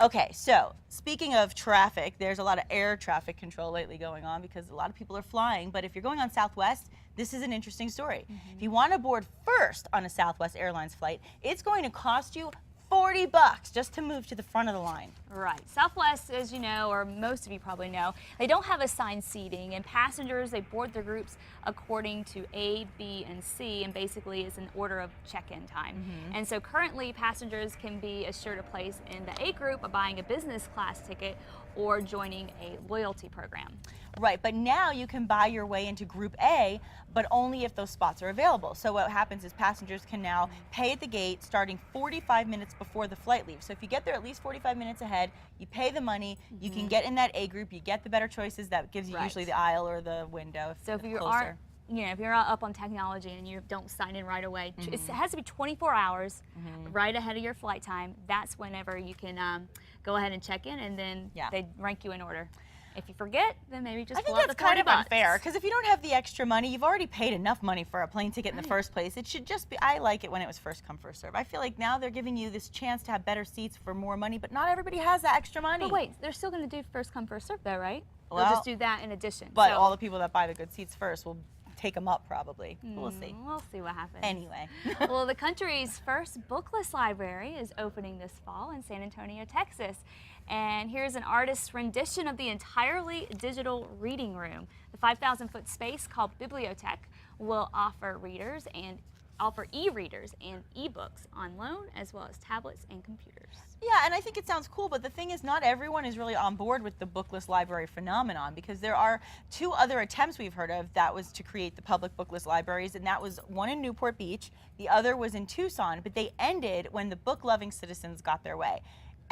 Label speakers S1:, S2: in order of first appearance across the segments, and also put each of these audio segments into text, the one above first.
S1: Okay, so speaking of traffic, there's a lot of air traffic control lately going on because a lot of people are flying. But if you're going on Southwest, this is an interesting story. If you want to board first on a Southwest Airlines flight, it's going to cost you $40 just to move to the front of the line.
S2: Right. Southwest, as you know, or most of you probably know, they don't have assigned seating, and passengers, they board their groups according to A, B, and C, and basically it's an order of check-in time. And so currently, passengers can be assured a place in the A group by buying a business class ticket or joining a loyalty program.
S1: Right, but now you can buy your way into Group A, but only if those spots are available. So what happens is passengers can now pay at the gate starting 45 minutes before the flight leaves. So if you get there at least 45 minutes ahead, you pay the money, you can get in that A group, you get the better choices. That gives you usually the aisle or the window.
S2: So if you
S1: closer.
S2: aren't, if you're not up on technology and you don't sign in right away, it has to be 24 hours right ahead of your flight time. That's whenever you can go ahead and check in, and then they rank you in order. If you forget, then maybe just
S1: I think
S2: pull out
S1: that's
S2: the
S1: kind of
S2: $40.
S1: unfair, because if you don't have the extra money, you've already paid enough money for a plane ticket in the first place. It should just be, I like it when it was first come, first serve. I feel like now they're giving you this chance to have better seats for more money, but not everybody has that extra money.
S2: But wait, they're still going to do first come, first serve though, right?
S1: Well,
S2: They'll just do that in addition.
S1: But
S2: so,
S1: all the people that buy the good seats first will take them up probably. We'll see.
S2: We'll see what happens.
S1: Anyway.
S2: Well, the country's first bookless library is opening this fall in San Antonio, Texas. And here's an artist's rendition of the entirely digital reading room. The 5,000-foot space called Bibliotech will offer e-readers and e-books on loan, as well as tablets and computers.
S1: Yeah, and I think it sounds cool, but the thing is, not everyone is really on board with the bookless library phenomenon, because there are two other attempts we've heard of that was to create the public bookless libraries, and that was one in Newport Beach, the other was in Tucson, but they ended when the book-loving citizens got their way.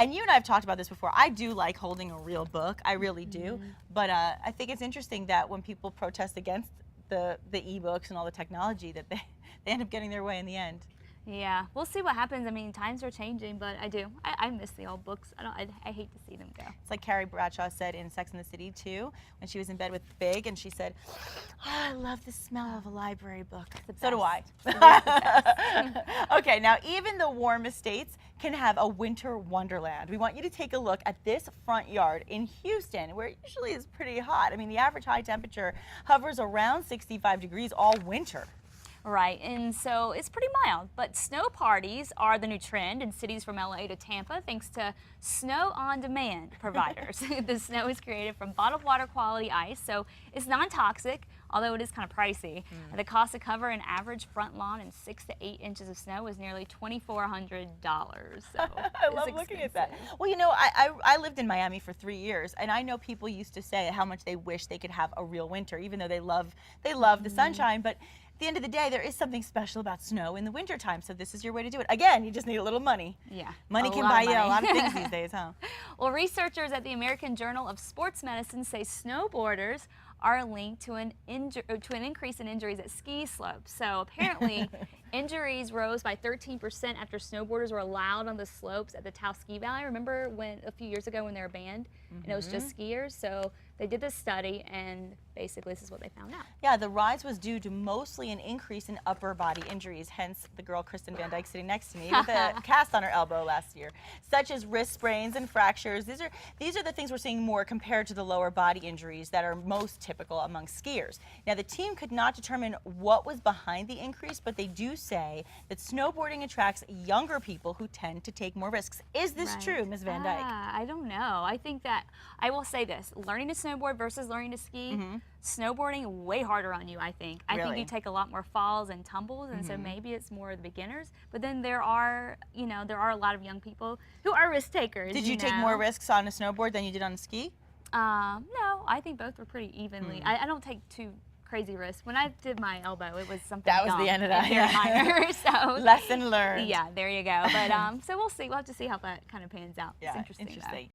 S1: And you and I have talked about this before. I do like holding a real book, I really do, but I think it's interesting that when people protest against the e-books and all the technology, that they end up getting their way in the end.
S2: Yeah, we'll see what happens. I mean, times are changing, but I miss the old books. I hate to see them go.
S1: It's like Carrie Bradshaw said in Sex and the City too, when she was in bed with Big, and she said, "Oh, I love the smell of a library book." So do I. Okay, now even the warmest states can have a winter wonderland. We want you to take a look at this front yard in Houston, where it usually is pretty hot. I mean, the average high temperature hovers around 65 degrees all winter.
S2: Right, and so it's pretty mild, but snow parties are the new trend in cities from LA to Tampa thanks to snow on demand providers. The snow is created from bottled water quality ice, so it's non-toxic, although it is kind of pricey. The cost to cover an average front lawn in 6 to 8 inches of snow is nearly $2,400. So
S1: I love looking at that. Well, you know, I lived in Miami for 3 years, and I know people used to say how much they wish they could have a real winter, even though they love the sunshine, but at the end of the day, there is something special about snow in the wintertime, so this is your way to do it. Again, you just need a little money.
S2: Yeah.
S1: Money can buy you a lot of things these days, huh?
S2: Well, researchers at the American Journal of Sports Medicine say snowboarders are linked to an increase in injuries at ski slopes. So apparently, injuries rose by 13% after snowboarders were allowed on the slopes at the Taos Ski Valley. Remember when a few years ago when they were banned and it was just skiers? So they did this study, and basically this is what they found out.
S1: Yeah, the rise was due to mostly an increase in upper body injuries, hence the girl Kristen Van Dyke sitting next to me with a cast on her elbow last year, such as wrist sprains and fractures. These are the things we're seeing more compared to the lower body injuries that are most typical among skiers. Now, the team could not determine what was behind the increase, but they do say that snowboarding attracts younger people who tend to take more risks. Is this true, Ms. Van Dyke?
S2: I don't know. I think that, I will say this, learning to snowboard versus learning to ski, snowboarding way harder on you, I think. I think you take a lot more falls and tumbles, and so maybe it's more the beginners. But then there are a lot of young people who are risk takers.
S1: Did you take more risks on a snowboard than you did on a ski?
S2: No, I think both were pretty evenly. I don't take too crazy risks. When I did my elbow, it was something
S1: that was the end of that.
S2: Minor, so
S1: lesson learned.
S2: Yeah, there you go. But so we'll see. We'll have to see how that kind of pans out.
S1: Yeah,
S2: it's interesting.